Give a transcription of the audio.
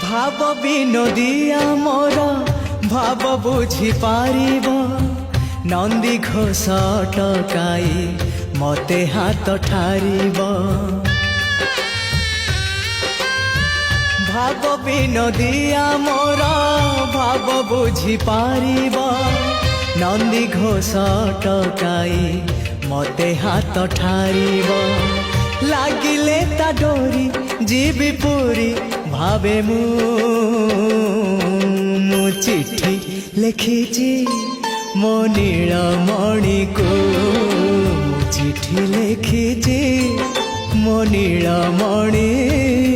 ভাব বিনোদিয়া মোর ভাব বুঝি পারিব নন্দী ঘোষ টকাই মতে হাত ঠারিব ভাব বিনোদিয়া মোর ভাব বুঝি পারিব নন্দী ঘোষ টকাই মতে হাত ঠারিব লাগিলে তা ডোরি ଯିବି ପୁରୀ ଭାବେ ମୁଁ ଚିଠି ଲେଖିଛି ମୋ ନୀଳମଣିକୁ ମୁଁ ଚିଠି ଲେଖିଛି ମୋ ନୀଳମଣିକୁ।